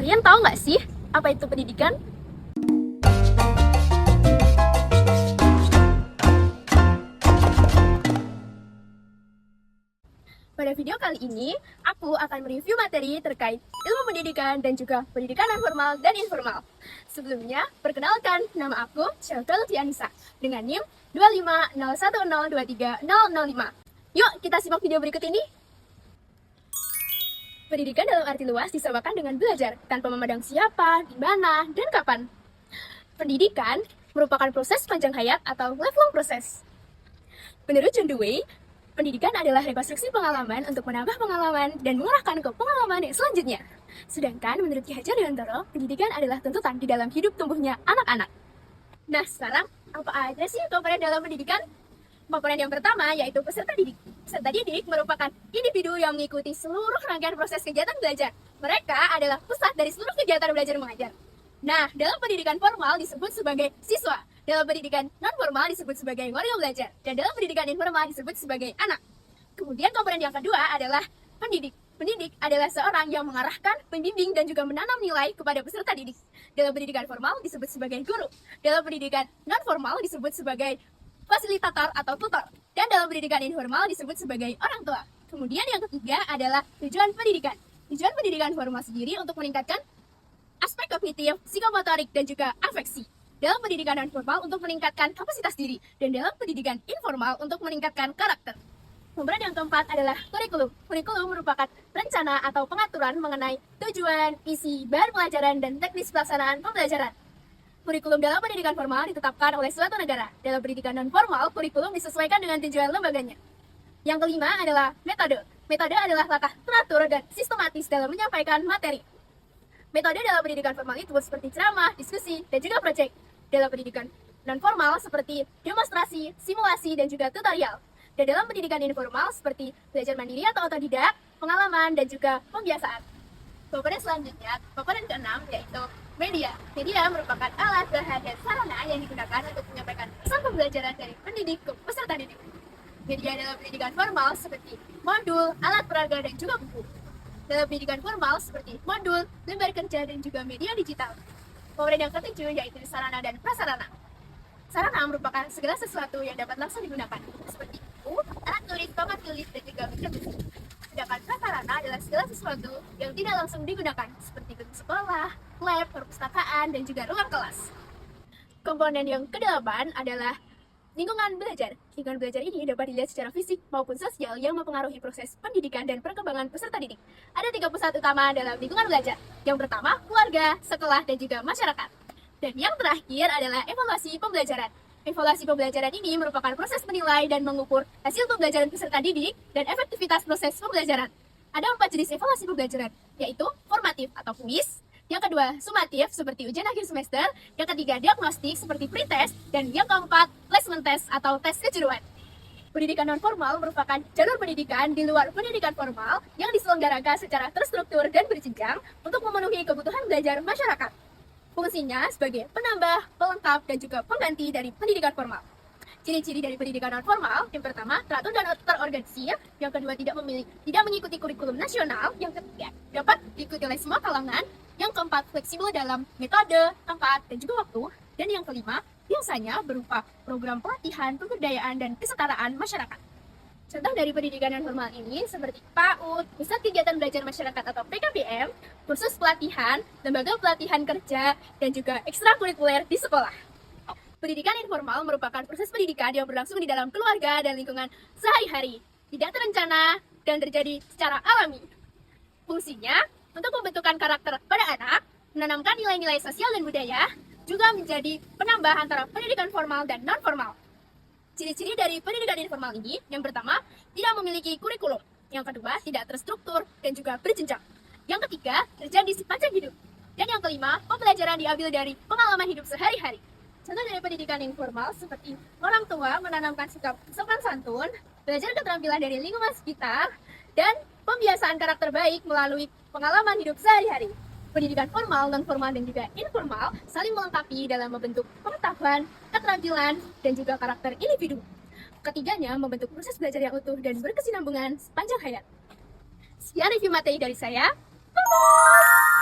Kalian tahu nggak sih apa itu pendidikan? Pada video kali ini, aku akan mereview materi terkait ilmu pendidikan dan juga pendidikan non formal dan informal. Sebelumnya, perkenalkan, nama aku Syafel Tianisa dengan NIM 25010230005. Yuk, kita simak video berikut ini. Pendidikan dalam arti luas disamakan dengan belajar, tanpa memandang siapa, di mana, dan kapan. Pendidikan merupakan proses panjang hayat atau lifelong proses. Menurut John Dewey, pendidikan adalah rekonstruksi pengalaman untuk menambah pengalaman dan mengarahkan ke pengalaman yang selanjutnya. Sedangkan menurut Ki Hajar Dewantara, pendidikan adalah tuntutan di dalam hidup tumbuhnya anak-anak. Nah, sekarang apa aja sih komponen dalam pendidikan? Komponen yang pertama yaitu peserta didik. Peserta didik merupakan individu yang mengikuti seluruh rangkaian proses kegiatan belajar. Mereka adalah pusat dari seluruh kegiatan belajar mengajar. Nah, dalam pendidikan formal disebut sebagai siswa. Dalam pendidikan non-formal disebut sebagai warga belajar. Dan dalam pendidikan informal disebut sebagai anak. Kemudian komponen yang kedua adalah pendidik. Pendidik adalah seorang yang mengarahkan, membimbing, dan juga menanam nilai kepada peserta didik. Dalam pendidikan formal disebut sebagai guru. Dalam pendidikan non-formal disebut sebagai fasilitator atau tutor. Dan dalam pendidikan informal disebut sebagai orang tua. Kemudian yang ketiga adalah tujuan pendidikan. Tujuan pendidikan formal sendiri untuk meningkatkan aspek kognitif, psikomotorik, dan juga afeksi. Dalam pendidikan non-formal untuk meningkatkan kapasitas diri, dan dalam pendidikan informal untuk meningkatkan karakter. Komponen yang keempat adalah kurikulum. Kurikulum merupakan rencana atau pengaturan mengenai tujuan, isi, bahan pelajaran, dan teknis pelaksanaan pembelajaran. Kurikulum dalam pendidikan formal ditetapkan oleh suatu negara. Dalam pendidikan non-formal, kurikulum disesuaikan dengan tujuan lembaganya. Yang kelima adalah metode. Metode adalah langkah teratur dan sistematis dalam menyampaikan materi. Metode dalam pendidikan formal itu seperti ceramah, diskusi, dan juga proyek. Dalam pendidikan non-formal seperti demonstrasi, simulasi, dan juga tutorial. Dan dalam pendidikan informal seperti belajar mandiri atau otodidak, pengalaman, dan juga pembiasaan. Komponen selanjutnya, komponen keenam yaitu media. Media merupakan alat, bahan, dan sarana yang digunakan untuk menyampaikan pesan pembelajaran dari pendidik ke peserta didik. Media dalam pendidikan formal seperti modul, alat peraga, dan juga buku. Dalam pendidikan formal seperti modul, lembar kerja, dan juga media digital. Komponen yang ketujuh yaitu sarana dan prasarana. Sarana merupakan segala sesuatu yang dapat langsung digunakan, seperti buku, alat tulis, papan tulis, dan juga media tulis. Sedangkan prasarana adalah segala sesuatu yang tidak langsung digunakan, seperti gedung sekolah, lab, perpustakaan, dan juga ruang kelas. Komponen yang kedelapan adalah lingkungan belajar. Lingkungan belajar ini dapat dilihat secara fisik maupun sosial yang mempengaruhi proses pendidikan dan perkembangan peserta didik. Ada 3 pusat utama dalam lingkungan belajar. Yang pertama, keluarga, sekolah, dan juga masyarakat. Dan yang terakhir adalah evaluasi pembelajaran. Evaluasi pembelajaran ini merupakan proses menilai dan mengukur hasil pembelajaran peserta didik dan efektivitas proses pembelajaran. Ada 4 jenis evaluasi pembelajaran, yaitu formatif atau kuis, yang kedua, sumatif seperti ujian akhir semester, yang ketiga, diagnostik seperti pretest, dan yang keempat, placement test atau tes kejuruan. Pendidikan non-formal merupakan jalur pendidikan di luar pendidikan formal yang diselenggarakan secara terstruktur dan berjenjang untuk memenuhi kebutuhan belajar masyarakat. Fungsinya sebagai penambah, pelengkap, dan juga pengganti dari pendidikan formal. Ciri-ciri dari pendidikan non-formal, yang pertama, teratur dan terorganisir, yang kedua, tidak mengikuti kurikulum nasional, yang ketiga, dapat diikuti oleh semua kalangan, yang keempat, fleksibel dalam metode, tempat, dan juga waktu, dan yang kelima, biasanya berupa program pelatihan, pemberdayaan, dan kesetaraan masyarakat. Contoh dari pendidikan non-formal ini seperti PAUD, Pusat Kegiatan Belajar Masyarakat atau PKBM, kursus pelatihan, lembaga pelatihan kerja, dan juga ekstrakurikuler di sekolah. Pendidikan informal merupakan proses pendidikan yang berlangsung di dalam keluarga dan lingkungan sehari-hari, tidak terencana dan terjadi secara alami. Fungsinya untuk membentukkan karakter pada anak, menanamkan nilai-nilai sosial dan budaya, juga menjadi penambah antara pendidikan formal dan non-formal. Ciri-ciri dari pendidikan informal ini, yang pertama, tidak memiliki kurikulum. Yang kedua, tidak terstruktur dan juga berjenjang. Yang ketiga, terjadi sepanjang hidup. Dan yang kelima, pembelajaran diambil dari pengalaman hidup sehari-hari. Contoh dari pendidikan informal seperti orang tua menanamkan sikap sopan santun, belajar keterampilan dari lingkungan sekitar, dan pembiasaan karakter baik melalui pengalaman hidup sehari-hari. Pendidikan formal, non-formal, dan juga informal saling melengkapi dalam membentuk pengetahuan, keterampilan, dan juga karakter individu. Ketiganya membentuk proses belajar yang utuh dan berkesinambungan sepanjang hayat. Sekian review materi dari saya. Bye-bye!